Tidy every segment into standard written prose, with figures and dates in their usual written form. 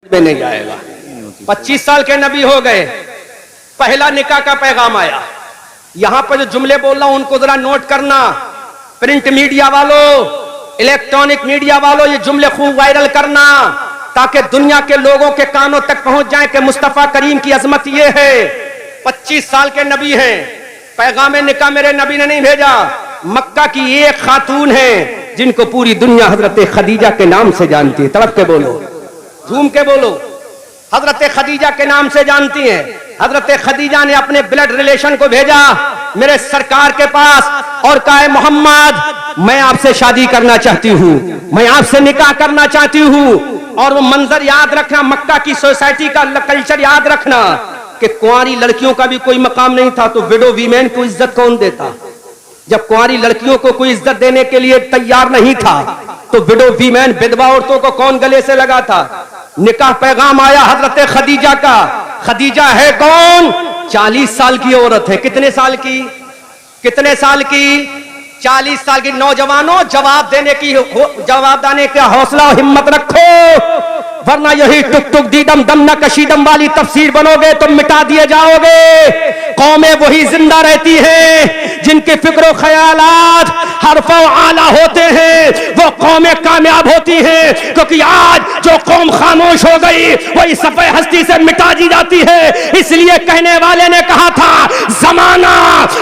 में नहीं आएगा। 25 साल के नबी हो गए, पहला निकाह का पैगाम आया। यहां पर जो जुमले बोल रहा हूं उनको जरा नोट करना। प्रिंट मीडिया वालों, इलेक्ट्रॉनिक मीडिया वालों, ये जुमले खूब वायरल करना ताकि दुनिया के लोगों के कानों तक पहुंच जाए कि मुस्तफा करीम की अजमत ये है। 25 साल के नबी हैं, पैगाम निकाह मेरे नबी ने नहीं भेजा। मक्का की एक खातून है जिनको पूरी दुनिया हजरत खदीजा के नाम से जानती है। तड़प के बोलो, झूम के बोलो, हजरत खदीजा के नाम से जानती हैं। हजरत खदीजा ने अपने ब्लड रिलेशन को भेजा मेरे सरकार के पास और कहा, मोहम्मद मैं आपसे शादी करना चाहती हूँ, मैं आपसे निकाह करना चाहती हूँ। और वो मंजर याद रखना, मक्का की सोसाइटी का कल्चर याद रखना कि कुंवारी लड़कियों का भी कोई मकाम नहीं था, तो विडो वीमेन को इज्जत कौन देता? जब कुंवारी लड़कियों को कोई इज्जत देने के लिए तैयार नहीं था तो विडो वीमेन, विधवा औरतों को कौन गले से लगा था? निकाह पैगाम आया हजरत खदीजा का। खदीजा है कौन? 40 साल की औरत है। कितने साल की? कितने साल की? 40 साल की। नौजवानों, जवाब देने का हौसला और हिम्मत रखो, वरना यही टुक टुक दीदम दम न कशीदम वाली तफसीर बनोगे तो मिटा दिए जाओगे। कौमें वही जिंदा रहती हैं जिनके फिक्र ख्यालात हरफ आला होते हैं, वो कौमें कामयाब होती हैं। क्योंकि आज जो कौम खामोश हो गई वही सफे हस्ती से मिटा दी जाती है। इसलिए कहने वाले ने कहा था, जमाना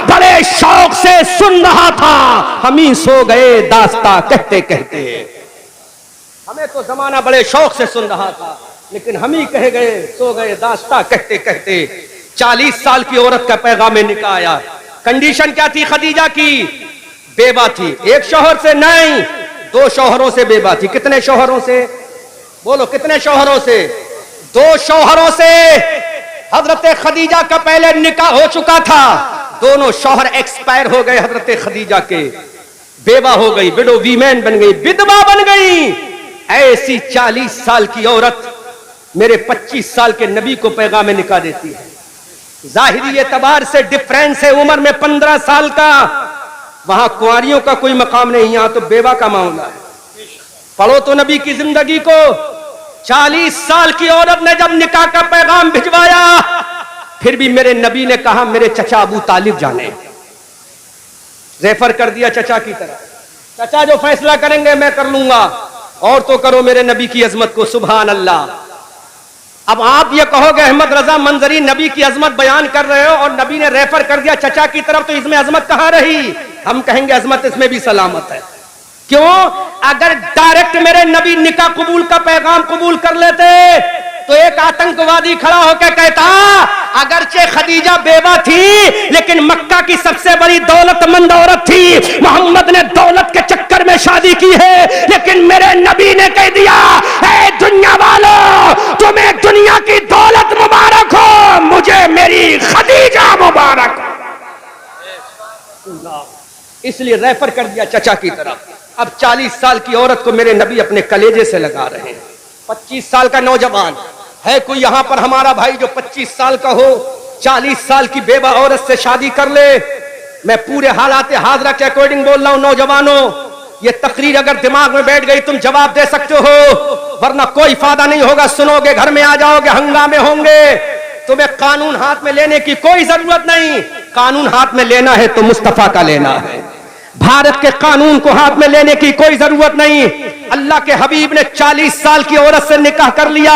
बड़े शौक से सुन रहा था, हम ही सो गए दास्ता कहते कहते। हमें तो जमाना बड़े शौक से सुन रहा था, लेकिन हम ही कह गए, सो गए दास्ता कहते कहते। 40 साल की औरत का पैगाम निकाह आया। कंडीशन क्या थी खदीजा की? बेवा थी। एक शौहर से नहीं, 2 शौहरों से बेवा थी। कितने शौहरों से? बोलो, कितने शौहरों से? 2 शौहरों से। हजरत खदीजा का पहले निकाह हो चुका था, दोनों शौहर एक्सपायर हो गए हजरत खदीजा के, बेवा हो गई, विडो वीमेन बन गई, विधवा बन गई। ऐसी 40 साल की औरत मेरे 25 साल के नबी को पैगाम निकाह देती है। जाहिरी एतबार से डिफरेंस है उम्र में 15 साल का। वहां कुंवारियों का कोई मकाम नहीं, यहां तो बेवा का मामला है। पढ़ो तो नबी की जिंदगी को। 40 साल की औरत ने जब निकाह का पैगाम भिजवाया, फिर भी मेरे नबी ने कहा मेरे चचा अबू तालिब जाने, रेफर कर दिया चचा की तरफ। चचा जो फैसला करेंगे मैं कर लूंगा, और तो करो मेरे नबी की अजमत को। सुभान अल्लाह। अब आप ये कहोगे अहमद रजा मंजरी नबी की अजमत बयान कर रहे हो और नबी ने रेफर कर दिया चचा की तरफ, तो इसमें अजमत कहां रही? हम कहेंगे अजमत इसमें भी सलामत है। क्यों? अगर डायरेक्ट मेरे नबी निकाह कबूल का पैगाम कबूल कर लेते तो एक आतंकवादी खड़ा होकर कहता, अगरचे खदीजा बेवा थी लेकिन मक्का की सबसे बड़ी दौलतमंद औरत थी, मोहम्मद ने दौलत के चक्कर में शादी की है। लेकिन मेरे नबी ने कह दिया, ऐ दुनिया वालों, तुम्हें दुनिया की दौलत मुबारक हो, मुझे मेरी खदीजा मुबारक हो। इसलिए रेफर कर दिया चचा की तरफ। अब 40 साल की औरत को मेरे नबी अपने कलेजे से लगा रहे हैं। 25 साल का नौजवान है कोई यहां पर हमारा भाई जो 25 साल का हो, 40 साल की बेवा औरत से शादी कर ले? मैं पूरे हालात हाजरा के अकॉर्डिंग बोल रहा हूं। नौजवानों, ये तकरीर अगर दिमाग में बैठ गई तुम जवाब दे सकते हो, वरना कोई फायदा नहीं होगा। सुनोगे, घर में आ जाओगे, हंगामे होंगे। तुम्हें कानून हाथ में लेने की कोई जरूरत नहीं। कानून हाथ में लेना है तो मुस्तफा का लेना है। भारत के कानून को हाथ में लेने की कोई जरूरत नहीं। अल्लाह के हबीब ने 40 साल की औरत से निकाह कर लिया।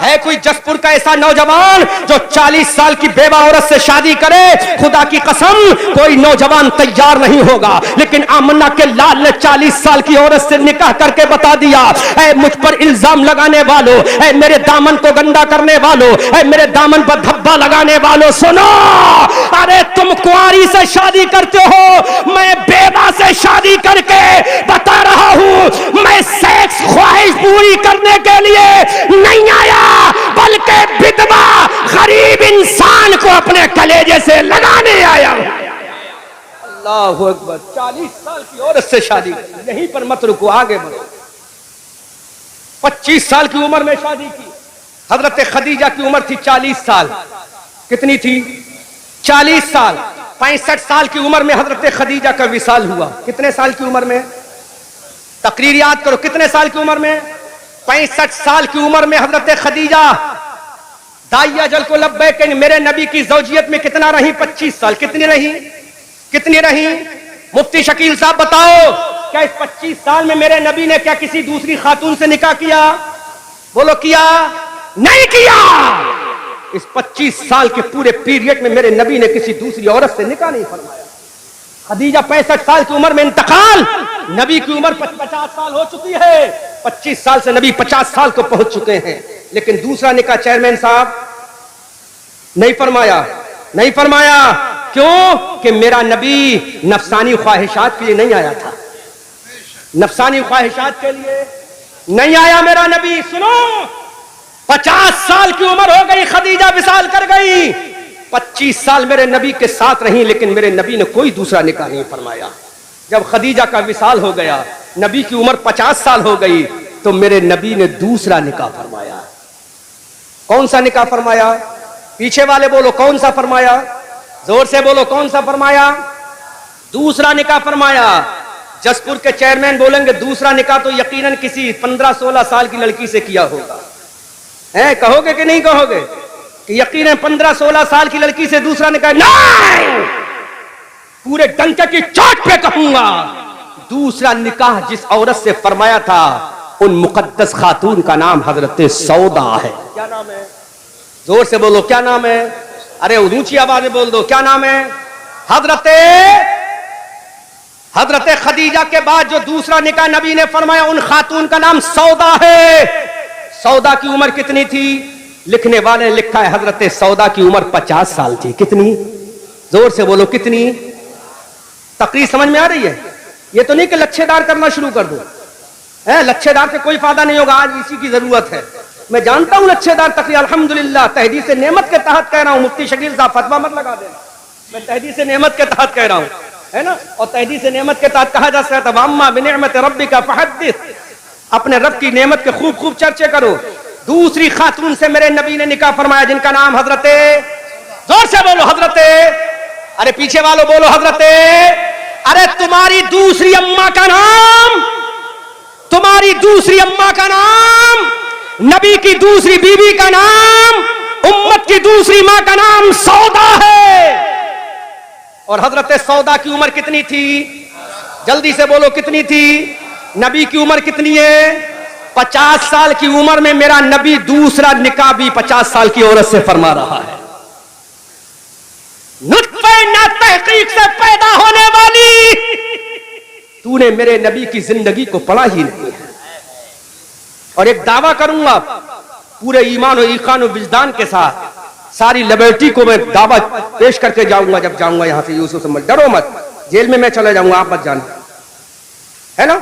है कोई जसपुर का ऐसा नौजवान जो 40 साल की बेवा औरत से शादी करे? खुदा की कसम कोई नौजवान तैयार नहीं होगा। लेकिन आमन्ना के लाल ने 40 साल की औरत से निकाह करके बता दिया, ऐ मुझ पर इल्जाम लगाने वालों, ऐ मेरे दामन को गंदा करने वालों, ऐ मेरे दामन पर धब्बा लगाने वालों, सुनो, अरे तुम कुंवारी से शादी करते हो, मैं बेवा से शादी करके बता रहा हूं, मैं सेक्स ख्वाहिश पूरी करने के लिए नहीं आया, बल्कि विधवा गरीब इंसान को अपने कलेजे से लगाने आया हूं। अल्लाहु अकबर। 40 साल की औरत से शादी, यहीं पर मत रुको, आगे बढ़ो। 25 साल की उम्र में शादी की। हजरत खदीजा की उम्र थी 40 साल। कितनी थी? 40 साल। 65 साल की उम्र में हजरत खदीजा का विसाल हुआ। कितने साल की उम्र में? तकरीर याद करो, कितने साल की उम्र में? 65 साल की उम्र में हजरत खदीजा दाइया जल को लब्बैक मेरे नबी की ज़ौजियत में कितना रही? 25 साल। कितनी रही? कितनी रही? मुफ्ती शकील साहब बताओ, क्या इस 25 साल में मेरे नबी ने क्या किसी दूसरी खातून से निकाह किया? बोलो किया? नहीं किया। इस 25 साल के पूरे पीरियड में मेरे नबी ने किसी दूसरी औरत से निकाह नहीं फरमाया। खदीजा 65 साल की उम्र में इंतकाल, नबी की उम्र 50 साल हो चुकी है। 25 साल से नबी 50 साल को पहुंच चुके हैं, लेकिन दूसरा निकाह चेयरमैन साहब नहीं फरमाया। नहीं फरमाया क्यों? कि मेरा नबी नफसानी ख्वाहिशात के लिए नहीं आया था। नफसानी ख्वाहिशात के लिए नहीं आया मेरा नबी। सुनो, 50 साल की उम्र हो गई, खदीजा विसाल कर गई। 25 साल मेरे नबी के साथ रही, लेकिन मेरे नबी ने कोई दूसरा निकाह नहीं फरमाया। जब खदीजा का विसाल हो गया, नबी की उम्र 50 साल हो गई, तो मेरे नबी ने दूसरा निकाह फरमाया। कौन सा निकाह फरमाया? पीछे वाले बोलो कौन सा फरमाया? जोर से बोलो कौन सा फरमाया? दूसरा निकाह फरमाया। जसपुर के चेयरमैन बोलेंगे दूसरा निकाह तो यकीनन किसी 15-16 साल की लड़की से किया होगा। हैं, कहोगे कि नहीं कहोगे कि यकीनन 15-16 साल की लड़की से दूसरा निकाह? नहीं, पूरे डंके की चोट पे कहूंगा, दूसरा निकाह जिस औरत से फरमाया था, उन मुकद्दस खातून का नाम हजरत सौदा है। क्या नाम है? जोर से बोलो क्या नाम है? अरे ऊंची आवाज में बोल दो, क्या नाम है? हजरत खदीजा के बाद जो दूसरा निकाह नबी ने फरमाया, उन खातून का नाम सौदा है। सौदा की उम्र कितनी थी? लिखने वाले ने लिखा है हजरत सौदा की उम्र 50 साल थी। कितनी? जोर से बोलो कितनी? तकरीर समझ में आ रही है? ये तो नहीं कि लच्छेदार करना शुरू कर दो। लच्छेदार से कोई फायदा नहीं होगा, आज इसी की जरूरत है। मैं जानता हूं लच्छेदार तकरीर, अल्हम्दुलिल्लाह तहदीस नेमत के तहत कह रहा हूं। मुफ्ती शकील साहब फतवा मत लगा देना, मैं तहदीस नेमत के तहत कह रहा हूं, है ना। और तहदीस नेमत के तहत कहा जा सकता है अम्मा बिनिअमत रब्बिका फहद्दिस, अपने रब की नेमत के खूब खूब चर्चे करो। दूसरी खातून से मेरे नबी ने निकाह फरमाया, जिनका नाम हजरते, जोर से बोलो हजरते, अरे पीछे वालों बोलो हजरते, अरे तुम्हारी दूसरी अम्मा का नाम, तुम्हारी दूसरी अम्मा का नाम, नबी की दूसरी बीवी का नाम, उम्मत की दूसरी मां का नाम सौदा है। और हजरत सौदा की उम्र कितनी थी? जल्दी से बोलो कितनी थी? नबी की उम्र कितनी है? 50 साल की उम्र में मेरा नबी दूसरा निकाह भी 50 साल की औरत से फरमा रहा है। नुत्फे ना तहकीक से पैदा होने वाली, तूने मेरे नबी की जिंदगी को पढ़ा ही नहीं है। और एक दावा करूंगा पूरे ईमान और ईकान और विजदान के साथ, सारी लिबर्टी को मैं दावा पेश करके जाऊंगा जब जाऊंगा यहां से यूसुफ से। डरो मत, जेल में मैं चले जाऊंगा, आप मत जाना, है ना।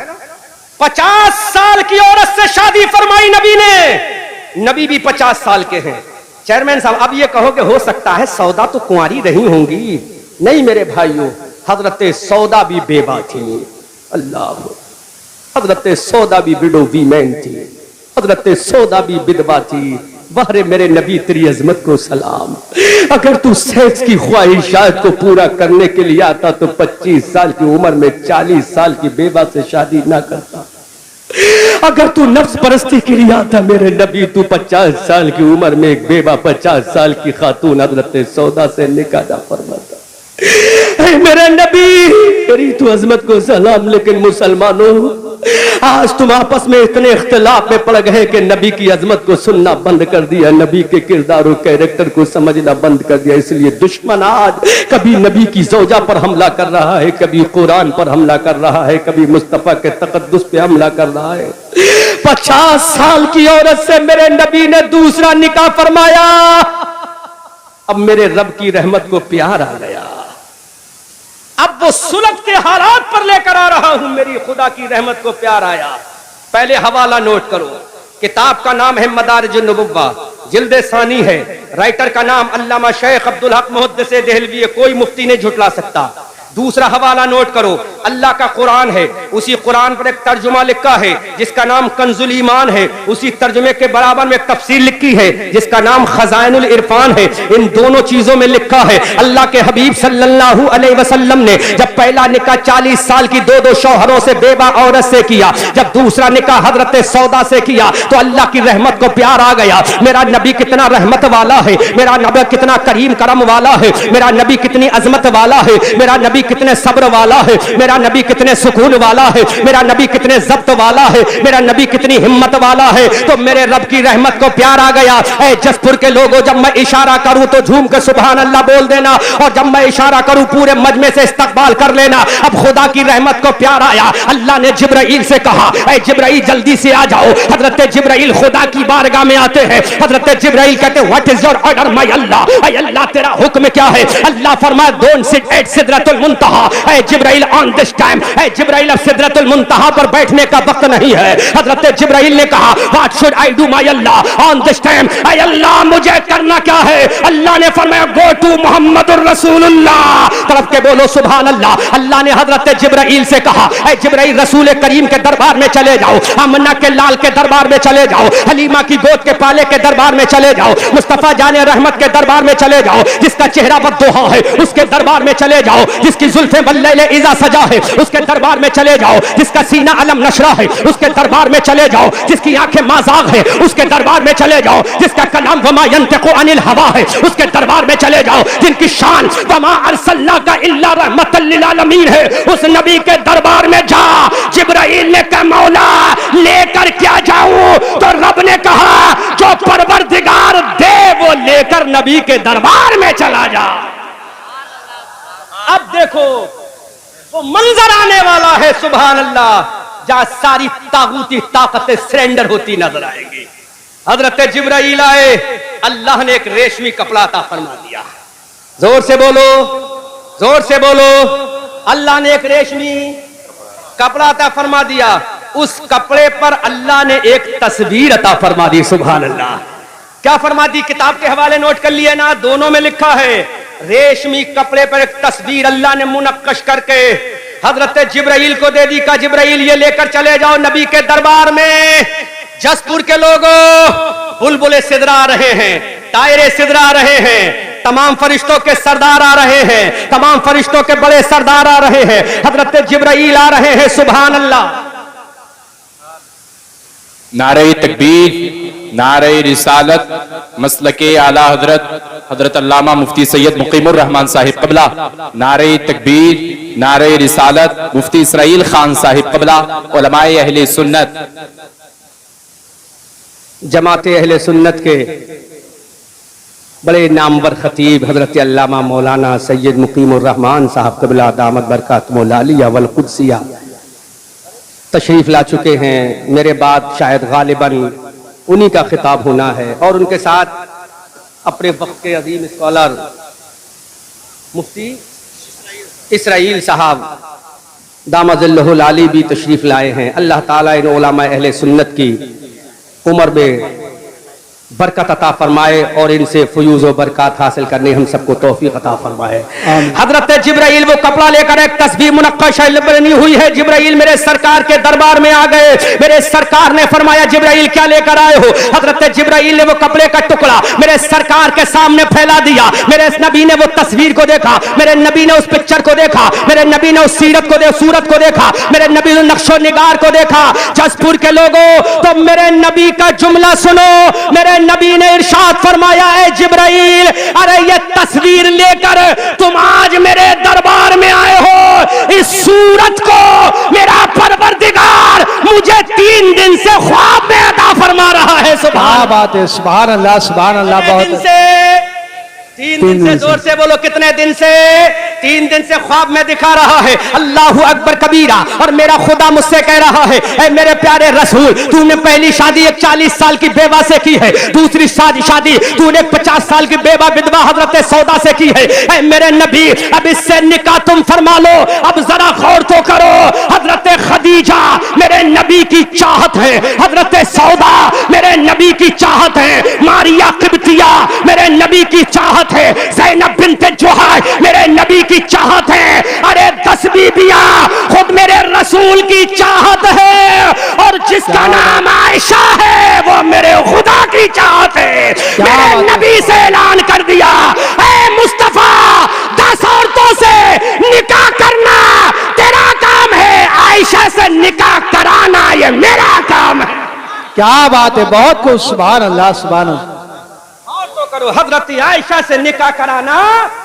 50 साल की औरत से शादी फरमाई नबी ने, नबी भी 50 साल के हैं। चेयरमैन साहब अब ये कहो कि हो सकता है सौदा तो कुंवारी रही होंगी। नहीं मेरे भाइयों, हजरत सौदा भी बेवा थी। अल्लाह, हजरत सौदा भी विडो वीमेन थी, हजरत सौदा भी विधवा थी। बहरे मेरे नबी तेरी अजमत को सलाम। अगर तू सेक्स की ख्वाहिशात को पूरा करने के लिए आता तो 25 साल की उम्र में 40 साल की बेवा से शादी ना करता। अगर तू नफ्स परस्ती के लिए आता मेरे नबी, तू 50 साल की उम्र में एक बेवा 50 साल की खातून हजरत सौदा से निकाह ना फरमाता। मेरे नबी तेरी तो अजमत को सलाम। लेकिन मुसलमानों, आज तुम आपस में इतने इख्तिलाफ में पड़ गए कि नबी की अजमत को सुनना बंद कर दिया, नबी के किरदार और कैरेक्टर को समझना बंद कर दिया। इसलिए दुश्मन आज कभी नबी की ज़ौजा पर हमला कर रहा है, कभी कुरान पर हमला कर रहा है, कभी मुस्तफा के तकद्दुस पे हमला कर रहा है। 50 साल की औरत से मेरे नबी ने दूसरा निकाह फरमाया। अब मेरे रब की रहमत को प्यार आ गया, अब वो सुलगते हालात पर लेकर आ रहा हूं। मेरी खुदा की रहमत को प्यार आया। पहले हवाला नोट करो, किताब का नाम है मदारिजुन नबुव्वा, जिल्द सानी है, राइटर का नाम अल्लामा शेख अब्दुल हक मुहद्दिस देहलवी, कोई मुफ्ती नहीं झुटला सकता। दूसरा हवाला नोट करो, अल्लाह का कुरान है, उसी कुरान पर एक तर्जुमा लिखा है जिसका नाम कंजुल ईमान है, उसी तर्जुमे के बराबर में एक तफसीर लिखी है जिसका नाम खजाइनुल इरफान है। इन दोनों चीजों में लिखा है अल्लाह के हबीब सल्लल्लाहु अलैहि वसल्लम ने जब पहला निकाह 40 साल की दो शौहरों से बेवा औरत से किया, जब दूसरा निकाह हजरत सौदा से किया तो अल्लाह की रहमत को प्यार आ गया। मेरा नबी कितना रहमत वाला है, मेरा नबी कितना करीम करम वाला है, मेरा नबी कितनी अजमत वाला है, मेरा नबी कितने सब्र वाला है, मेरा नबी कितने सुकून वाला है, मेरा नबी कितने जब्त वाला है, मेरा नबी कितनी हिम्मत वाला है। तो मेरे रब की रहमत को प्यार आ गया। ऐ जसपुर के लोगों, जब मैं इशारा करूं तो झूम के सुभान अल्लाह बोल देना, और जब मैं इशारा करूं पूरे मजमे से इस्तकबाल कर लेना। अब खुदा की रहमत को प्यार आया। अल्लाह ने जिब्राइल से कहा, ऐ जिब्राइल जल्दी से आ जाओ। हजरत जिब्राइल खुदा की बारगाह में आते हैं। हजरत जिब्राइल कहते हैं what is your order my Allah, ऐ अल्लाह तेरा हुक्म क्या है। अल्लाह फरमाया don't sit at Sidratul Muntaha. ऐ जिब्राइल ऑन दिस टाइम, ऐ जिब्राइल अब सिदरतुल मुंतहा पर बैठने का वक्त नहीं है। हजरत जिब्राइल ने कहा what should I do my Allah on this time, ऐ अल्लाह मुझे करना क्या है। अल्लाह ने फरमाया गो टू मुहम्मदुर रसूलुल्लाह, तरफ के बोलो सुभान अल्लाह। अल्लाह ने हजरत जिब्राइल से कहा ऐ जिब्राइल रसूल करीम के दरबार में चले जाओ, आमना के लाल के दरबार में चले जाओ, हलीमा की गोद के पाले के दरबार में चले जाओ, मुस्तफा जाने रहमत के दरबार में चले जाओ, जिसका चेहरा बद्दुहा है उसके दरबार में चले जाओ, जिसकी जुल्फे बल्लैले इज़ा सजा है उसके दरबार में चले जाओ, जिसका सीना अलम नशरा है उसके दरबार में चले जाओ, जिसकी आंखें माज़ाग है उसके दरबार में चले जाओ, जिसका कलाम वमा यंतिकु अनिल हवा है उसके दरबार में चले जाओ, जिनकी शान वमा अरसलनाका इल्ला रहमतल लिल आलमीन है उस नबी के दरबार में जा। जिब्राइल ने कहा मौला लेकर क्या जाऊं, तो रब ने कहा जो परवरदिगार दे वो लेकर नबी के दरबार में चला जा। अब देखो वो मंजर आने वाला है सुभान अल्लाह, जहां सारी तागूती ताकतें सरेंडर होती नजर आएंगी। हजरत जिब्राइल आए, अल्लाह ने एक रेशमी कपड़ा अता फरमा दिया। जोर से बोलो, जोर से बोलो। अल्लाह ने एक रेशमी कपड़ा अता फरमा दिया। उस कपड़े पर अल्लाह ने एक तस्वीर अता फरमा दी। सुभान अल्लाह, क्या फरमा दी? किताब के हवाले नोट कर लिए ना, दोनों में लिखा है रेशमी कपड़े पर एक तस्वीर अल्लाह ने मुनक्कश करके हजरत जिब्राइल को दे दी। का जिब्राइल ये लेकर चले जाओ नबी के दरबार में। जसपुर के लोगों बुलबुले सिदरा रहे हैं, तायरे सिदरा रहे हैं, तमाम फरिश्तों के सरदार आ रहे हैं, तमाम फरिश्तों के बड़े सरदार आ रहे हैं, हजरत जिब्राइल आ रहे हैं। सुभान अल्लाह। नारे तकबीर, नारे रिसालत, मसलके आला हजरत हजरत अल्लामा मुफ्ती सैयद मुकीमुर रहमान साहिब क़िबला। नारे तकबीर, नारे रिसालत, मुफ्ती इसराइल खान साहिब क़िबला, उलमाए अहले सुन्नत। जमाते अहले सुन्नत के बड़े नामवर खतीब हजरत अल्लामा मौलाना सैयद मुकीमुर रहमान साहब क़िबला दामत बरकातुहुल आलिया वल कुद्सिया तशरीफ ला चुके हैं। मेरे बाद शायद गालिबन उन्हीं का खिताब होना है, और उनके साथ अपने वक्त के अजीम स्कॉलर मुफ्ती इसराइल साहब दामदुल्लाहुल आली भी तशरीफ लाए हैं। अल्लाह ताला इन उलमा अहले सुन्नत की उम्र में बरकत अता फरमाए और इनसे फयूज़ व बरकत हासिल करने हम सबको तौफीक अता फरमाए। हजरत जिब्राइल वो कपड़ा लेकर एक तस्वीर मुनक्कश बनी हुई है। जिब्राइल मेरे सरकार के दरबार में आ गए। मेरे सरकार ने फरमाया जिब्राइल क्या लेकर आए हो। हजरत जिब्राइल ने वो कपड़े का टुकड़ा मेरे सरकार के सामने फैला दिया। मेरे नबी ने वो तस्वीर को देखा, मेरे नबी ने उस पिक्चर को देखा, मेरे नबी ने उस सूरत को देखा, मेरे नबी ने नक्शो निगार को देखा। जसपुर के लोगों तो मेरे नबी का जुमला सुनो। मेरे नबी ने इरशाद फरमाया है जिब्राइल अरे ये तस्वीर लेकर तुम आज मेरे दरबार में आए हो। इस सूरत को मेरा परवरदिगार मुझे 3 दिन से ख्वाब में अता फरमा रहा है। सुभान बात है, सुभान अल्लाह, सुभान अल्लाह। बहुत तीन दिन से जोर से बोलो, कितने दिन से? 3 दिन से ख्वाब में दिखा रहा है। अल्लाहु अकबर कबीरा। और मेरा खुदा मुझसे कह रहा है ऐ मेरे प्यारे रसूल तूने पहली शादी एक 40 साल की बेवा से की है, दूसरी शादी तूने 50 साल की बेवा विधवा हजरत सौदा से की है। ऐ मेरे नबी अब इससे निकाह तुम फरमा लो। अब जरा गौर तो करो, हजरत खदीजा मेरे नबी की चाहत है, हजरत सौदा मेरे नबी की चाहत है, मारिया किब्तिया मेरे नबी की चाहत है, ज़ैनब बिन्त जुहश मेरे नबी की चाहत है। अरे 10 बीबियां की चाहत है और जिसका नाम आयशा है वो मेरे खुदा की चाहत है। मेरे नबी से ऐलान कर दिया, ऐ मुस्तफा 10 औरतों से निकाह करना तेरा काम है, आयशा से निकाह कराना ये मेरा काम है। क्या बात है, बहुत कुछ। सुभान अल्लाह, सुभान अल्लाह। और तो करो, हजरत आयशा से निकाह कराना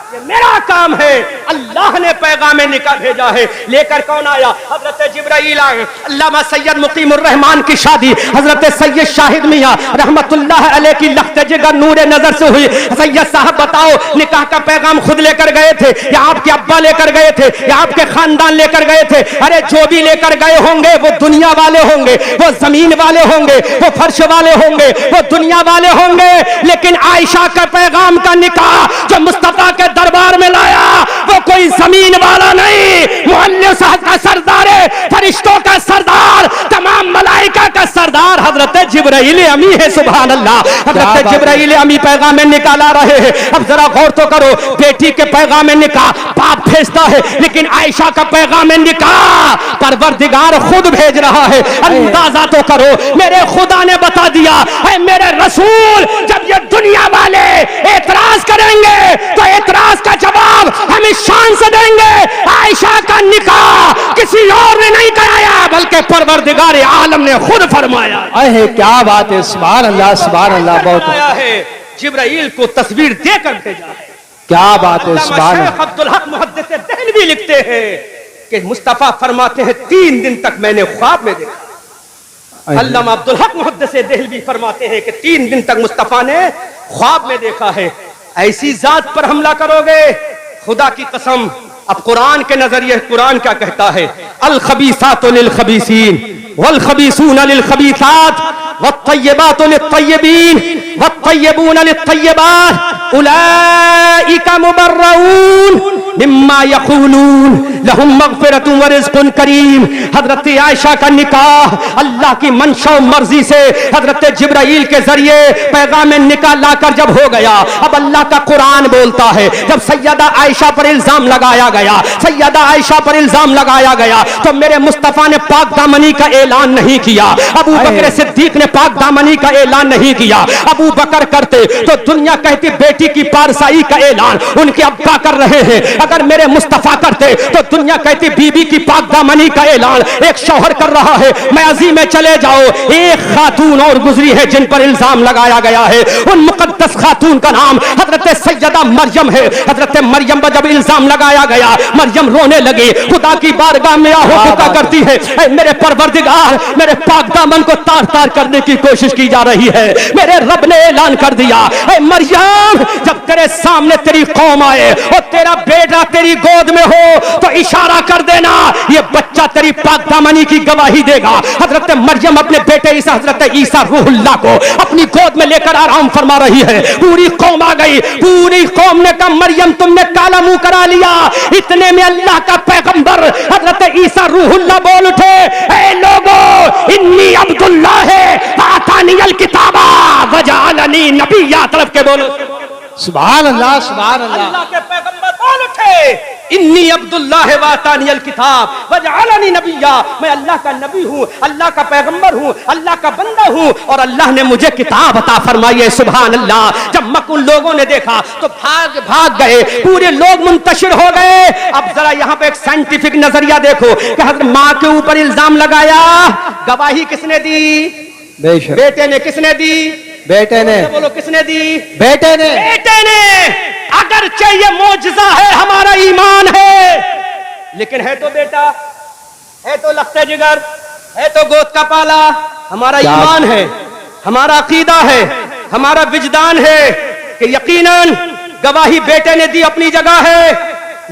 ये मेरा काम है। अल्लाह ने पैगाम निकाह भेजा है। लेकर कौन आया? हजरत जिब्राइल आए। अल्लामा सैयद मुकीमुर रहमान की शादी हजरत सैयद शाहिद मियां रहमतुल्लाह अलैह की लख्त जिगर नूर नजर से हुई। सैयद साहब बताओ, निकाह का पैगाम खुद लेकर गए थे या आपके अब्बा लेकर गए थे या आपके खानदान लेकर गए थे? अरे जो भी लेकर गए होंगे वो दुनिया वाले होंगे, वो जमीन वाले होंगे, वो फर्श वाले होंगे, वो दुनिया वाले होंगे। लेकिन आयशा का पैगाम का निकाह जो मुस्तफा के दरबार में लाया वो कोई जमीन वाला नहीं, मुअल्लिम साहब का सरदार है, फरिश्तों का सरदार, तमाम मलाइका का सरदार हजरत जिब्राइल अमी है। सुभान अल्लाह। हजरत जिब्राइल अमी पैगाम निकाला रहे हैं। अब जरा गौर तो करो, बेटी के पैगाम निकाह बाप भेजता है, लेकिन आयशा का पैगाम निकाह परवरदिगार खुद भेज रहा है। अंदाजा तो करो, मेरे खुदा ने बता दिया है, मेरे रसूल जब ये दुनिया वाले एतराज करेंगे तो एतराज का जवाब हम इस शान से देंगे, आयशा का निकाह किसी और ने नहीं कराया बल्कि परवरदिगार आलम ने खुद फरमाया। अरे क्या बात है, सुभान अल्लाह, सुभान अल्लाह। बहुत है, जिब्राइल को तस्वीर देकर भेजा है। क्या बात है, सुभान अल्लाह। अब्दुल हक मुहद्दिस देहलवी लिखते हैं कि मुस्तफा फरमाते हैं 3 दिन तक मैंने ख्वाब में देखा। अल्लामा अब्दुल हक मुहद्दिस देहलवी फरमाते हैं कि 3 दिन तक मुस्तफा ने ख्वाब में देखा है। ऐसी जात पर हमला करोगे, खुदा की कसम। अब कुरान के नजरिए कुरान क्या कहता है? अल खबीसातु लिल खबीसीन वल खबीसून लिल खबीसात वत्तय्यबातु लित तय्यबीन वत्तय्यबून लित तय्यबात उलाइका मुबर्रऊन मिम्मा यक़ूलून लहुम मग़फ़िरतुन व रिज़्क़ुन करीम। हजरत आयशा का निकाह अल्लाह की मंशा और मर्जी से हजरत जिब्राइल के जरिए पैगाम निकाह लाकर जब हो गया, अब अल्लाह का कुरान बोलता है, जब सैयदा आयशा पर इल्जाम लगाया गया, सैयदा आयशा पर इल्जाम लगाया गया, तो मेरे मुस्तफा ने पाक दामनी का ऐलान नहीं किया, अबू बकर सिद्दीक ने पाक दामनी का ऐलान नहीं किया। अबू बकर करते तो दुनिया कहती बेटी की पारसाई का ऐलान उनके अब्बा कर रहे हैं, अगर मेरे मुस्तफा करते तो दुनिया कहती बीबी की पाक दामनी का ऐलान एक शौहर कर रहा है। माजी में चले जाओ, एक खातून और गुजरी है जिन पर इल्जाम लगाया गया है, उन मुकद्दस खातून का नाम हजरत सैयदा मरियम है। हजरत मरियम पर जब इल्जाम लगाया गया, मरियम रोने लगी, खुदा की बारगाह में आहो करती है, मेरे परवरदिगार मेरे पाक दामन को तार तार करने की कोशिश की जा रही है। मेरे रब ने ऐलान कर दिया, मरियम जब तेरे सामने तेरी कौम आए और तेरा बेटा तेरी गोद में हो तो इशारा कर देना, ये बच्चा तेरी पाक दामनी की गवाही देगा। हजरत मरियम अपने बेटे ईसा हजरत ईसा रूहुल्लाह को अपनी गोद में लेकर आराम फरमा रही है। पूरी कौम आ गई, पूरी कौम ने कहा मरियम तुमने काला मुंह करा लिया। इतने में अल्लाह का पैगंबर हजरत ईसा रूहुल्लाह बोल उठे, ऐ लोगों इन्नी अब्दुल्लाह है आतानियल किताबा वजअलनी नबिय्या। तरफ के बोलो सुभान अल्लाह, सुभान अल्लाह। अल्लाह के पैगंबर बोल उठे, इन्नी अब्दुल्लाह है वातानियल किताब वजअलनी नबिय्या, मैं अल्लाह का नबी हूँ, अल्लाह का पैगंबर हूँ, अल्लाह का बंदा हूँ और अल्लाह ने मुझे किताब अता फरमाई है। सुभान अल्लाह। जब मक्का लोगों ने देखा तो भाग भाग गए, पूरे लोग मुंतशिर हो गए। अब जरा यहाँ पे एक साइंटिफिक नजरिया देखो कि हजरत माँ के ऊपर इल्जाम लगाया, गवाही किसने दी? बेटे ने। किसने दी? बेटे ने। बोलो किसने दी? बेटे ने। बेटे ने। अगर चाहिए मौजज़ा है, हमारा ईमान है, लेकिन है तो बेटा, है तो लख्ते जिगर, है तो गोद का पाला। हमारा ईमान है, हमारा अकीदा है, हमारा विजदान है कि यकीनन गवाही बेटे ने दी अपनी जगह है,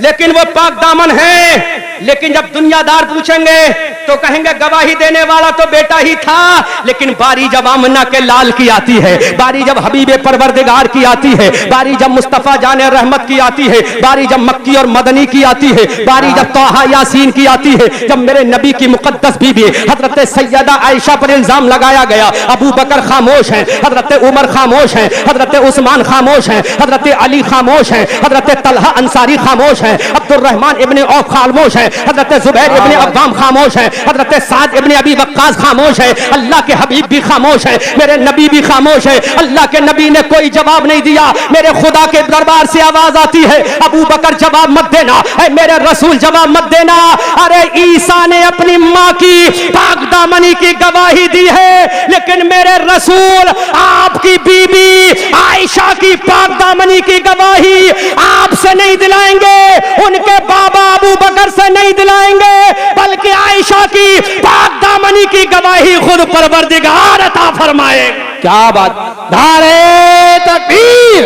लेकिन वो पाक दामन है। लेकिन जब दुनियादार पूछेंगे तो कहेंगे गवाही देने वाला तो बेटा ही था, लेकिन बारी जब आमना के लाल की आती है, बारी जब हबीबे परवरदिगार की आती है, बारी जब मुस्तफा जाने रहमत की आती है, बारी जब मक्की और मदनी की आती है, बारी जब तोहा यासीन की आती है, जब मेरे नबी की मुकद्दस बीबी हजरत सैयदा आयशा पर इल्जाम लगाया गया, अबू बकर खामोश हैं, हजरत उमर खामोश हैं, हजरत उस्मान खामोश हैं, हजरत अली खामोश हैं, हजरत तलहा अंसारी खामोश हैं, हैं, अब्दुर्रहमान इब्ने औफ खामोश है, हजरत जुबैर इब्ने अव्वाम खामोश है, हजरत साद इब्ने अबी वक्कास खामोश है, अल्लाह के हबीब भी खामोश है, मेरे नबी भी खामोश है। अल्लाह के नबी ने कोई जवाब नहीं दिया। मेरे खुदा के दरबार से आवाज आती है, अबू बकर जवाब मत देना, मेरे रसूल जवाब मत देना। अरे ईसा ने अपनी माँ की पाक दामनी की गवाही दी है, लेकिन मेरे रसूल आपकी बीबी आयशा की पाक दामनी की गवाही आपसे नहीं दिलाएंगे, उनके बाबा अबू बकर से नहीं दिलाएंगे, बल्कि आयशा की पाक दामनी की गवाही खुद परवरदिगार अता फरमाए। क्या बात, नारे तकबीर,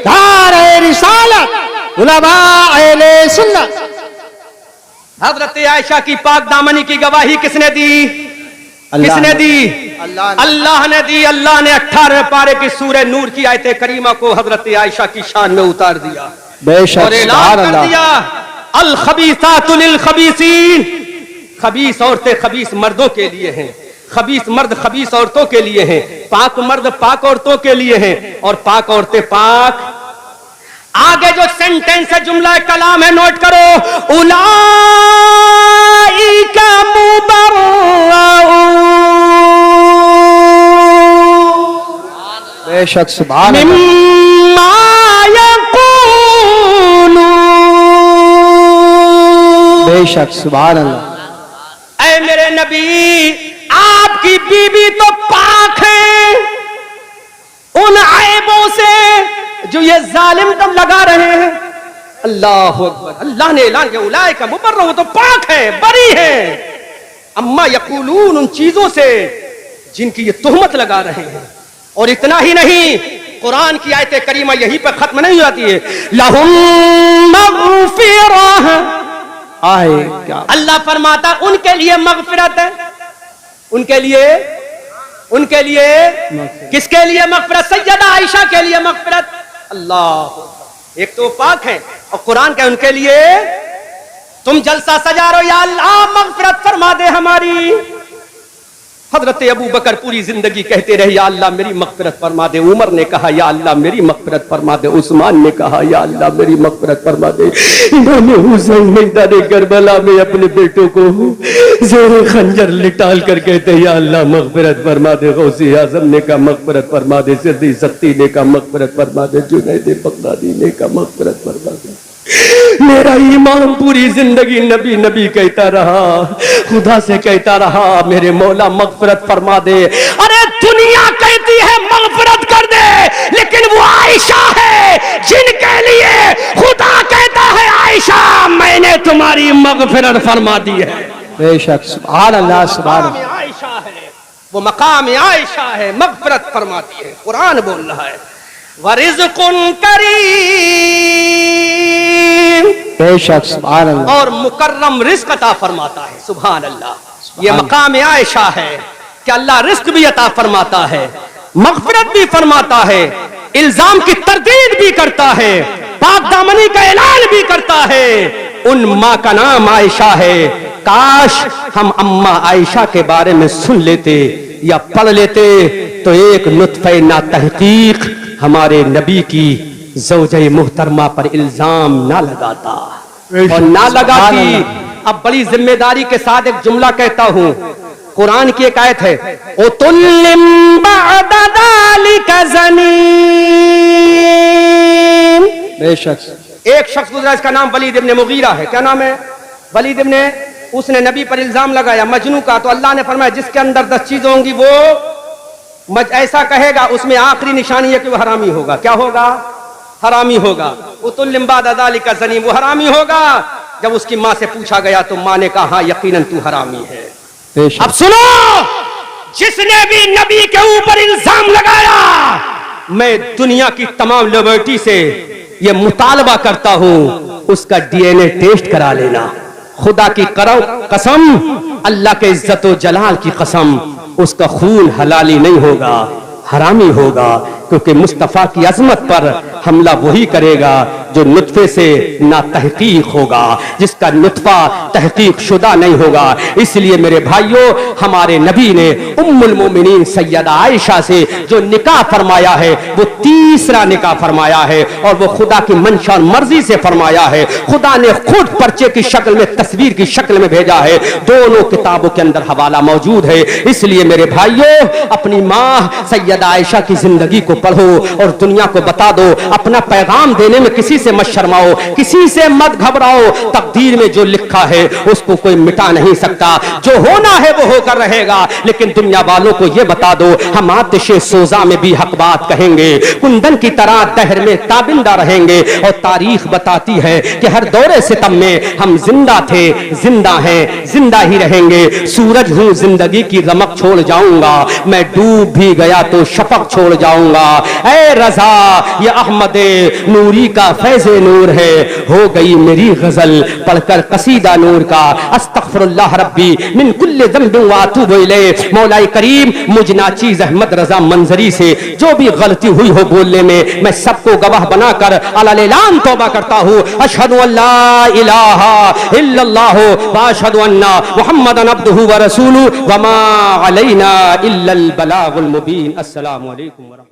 नारे रिसालत, उलमा अहले सुन्नत। हजरत आयशा की पाक दामनी की गवाही किसने दी? किसने दी? अल्लाह ने दी। अल्लाह ने 18 पारे की सूरह नूर की आयत करीमा को हजरत आयशा की शान में उतार दिया और ऐलान कर दिया, अल खबीसातु लिल खबीसीन, खबीस औरतें खबीस मर्दों के लिए हैं, खबीस मर्द खबीस औरतों के लिए हैं, पाक मर्द पाक औरतों के लिए हैं, और पाक औरतें पाक। आगे जो सेंटेंस है, जुमला कलाम है, नोट करो, उलाइका मुबर्रऊन, बेशक सुभान अल्लाह, मिम्मा यक़ूलून, बेशक सुभान अल्लाह। ऐ मेरे नबी, आपकी बीबी तो पाक है उन ऐबों से जो ये जालिम तब लगा रहे हैं। अल्लाह अकबर। अल्लाह ने ऐलान किया, उलाइका मुबर्रऊन, वो तो पाक है, बरी है, अम्मा यक़ूलून, उन चीजों से जिनकी ये तुहमत लगा रहे हैं। और इतना ही नहीं, कुरान की आयत करीमा यहीं पर खत्म नहीं होती है, लहुम मग़फ़िरह, आए क्या अल्लाह फरमाता उनके लिए मग़फ़िरत है, उनके लिए, उनके लिए, किसके लिए मग़फ़िरत? सैयदा आयशा के लिए मग़फ़िरत। अल्लाह, एक तो पाक है और कुरान का उनके लिए। तुम जलसा सजा रहे हो, या अल्लाह मग़फ़िरत फरमा दे हमारी। हजरत अबू बकर पूरी जिंदगी कहते रहे, या अल्लाह मेरी मग़फ़िरत फरमा दे। उमर ने कहा, या अल्लाह मेरी मग़फ़िरत फरमा दे। उस्मान ने कहा, या अल्लाह मेरी मग़फ़िरत फरमा दे। इमाम हुसैन मैदान करबला में अपने बेटों को ज़ेरे खंजर लिटाल कर कहते, या अल्लाह मग़फ़िरत फरमा दे। गौसे आज़म ने कहा मग़फ़िरत फरमा दे। सिद्दीक़ सत्ती ने कहा मग़फ़िरत फरमा दे। जुनैद बगदादी ने कहा मग़फ़िरत फरमा दे। मेरा ईमान पूरी जिंदगी नबी नबी कहता रहा, खुदा से कहता रहा, मेरे मौला मग़फ़िरत फरमा दे। अरे दुनिया कहती है मग़फ़िरत कर दे, लेकिन वो आयशा है जिनके लिए खुदा कहता है, आयशा मैंने तुम्हारी मग़फ़िरत फरमा दी है। बेशक सुभान अल्लाह, सुभान अल्लाह। आयशा है, वो मकाम आयशा है, मग़फ़िरत फरमाती है। कुरान बोल रहा है, वरिज़्क़ुन करीम, बेशक सुभान अल्लाह, और मुकर्रम रिज़्क़ अता फरमाता है। सुभान अल्लाह। ये मकाम आयशा है कि अल्लाह रिज़्क़ भी अता फरमाता है, मग़फ़िरत भी फरमाता है, इल्जाम की तरदीद भी करता है, पाक दामनी का ऐलान भी करता है। उन माँ का नाम आयशा है। काश हम अम्मा आयशा के बारे में सुन लेते या पढ़ लेते तो एक नुत्फ़े ना तहकीक हमारे नबी की ज़ौजे मुहतरमा पर इल्जाम ना लगाता और ना लगाती। अब बड़ी जिम्मेदारी के साथ एक जुमला कहता हूं, कुरान की एक आयत है, उतुल्लिम बअदा ज़ालिका ज़नीम। बेशक एक शख्स गुजरा, इसका नाम वलीद इब्ने मुगीरा है। क्या नाम है? वलीद इब्ने, उसने नबी पर इल्जाम लगाया मजनू का, तो अल्लाह ने फरमाया जिसके अंदर 10 चीजें होंगी वो ऐसा कहेगा, उसमें आखिरी निशानी है कि वो हरामी होगा। क्या होगा? हरामी होगा। उतुल्लिम बअदा ज़ालिका ज़नीम, वो हरामी होगा। जब उसकी माँ से पूछा गया तो माँ ने कहा, हाँ यकीनन तू हरामी है। अब सुनो, जिसने भी नबी के ऊपर इल्जाम लगाया, मैं दुनिया की तमाम लिबर्टी से ये मुतालबा करता हूं, उसका डीएनए टेस्ट करा लेना। खुदा की कसम, अल्लाह के इज्जत व जलाल की कसम, उसका खून हलाली नहीं होगा, हरामी होगा। क्योंकि मुस्तफ़ा की अजमत पर हमला वही करेगा जो नुत्फे से ना तहकीक होगा, जिसका नुत्फा तहकीक शुदा नहीं होगा। इसलिए मेरे भाइयों, हमारे नबी ने उम्मुल मोमिनीन सैयदा आयशा से जो निकाह फरमाया है वो तीसरा निकाह फरमाया है, और वो खुदा की मंशा और मर्जी से फरमाया है। खुदा ने खुद पर्चे की शक्ल में, तस्वीर की शक्ल में भेजा है। दोनों किताबों के अंदर हवाला मौजूद है। इसलिए मेरे भाइयों, अपनी माँ सैयदा आयशा की जिंदगी को पढ़ो और दुनिया को बता दो। अपना पैगाम देने में किसी से मत शर्माओ, किसी से मत घबराओ। तकदीर में जो लिखा है उसको कोई मिटा नहीं सकता। जो होना है वो होकर रहेगा। लेकिन दुनिया वालों को ये बता दो, हम आतिशे सोजा में भी हक बात कहेंगे, कुंदन की तरह दहर में ताबिंदा रहेंगे। और तारीख बताती है कि हर दौरे सितम में हम जिंदा थे, जिंदा हैं, जिंदा ही रहेंगे। सूरज हूं, जिंदगी की रमक छोड़ जाऊंगा, मैं डूब भी गया तो शफक छोड़ जाऊंगा। ऐ रजा ये अहमदे नूरी का फैज़े नूर है, हो गई मेरी गजल पढ़कर कसीदा नूर का। अस्तगफिरुल्लाह रब्बी मिन कुल्li ज़ंबिन व अतूबु इलैह। मौलाए करीम मुझ नाचीज़ अहमद रजा मंजरी से जो भी गलती हुई हो बोलने में, मैं सबको गवाह बनाकर अलान तौबा करता हूँ। अशहदु अल्ला इलाहा इल्लल्लाह व अशहदु अन्ना मुहम्मदन अब्दुहु व रसूलुहु व मा अलैना इल्लल बलागुल मुबीन। अस्सलामु अलैकुम।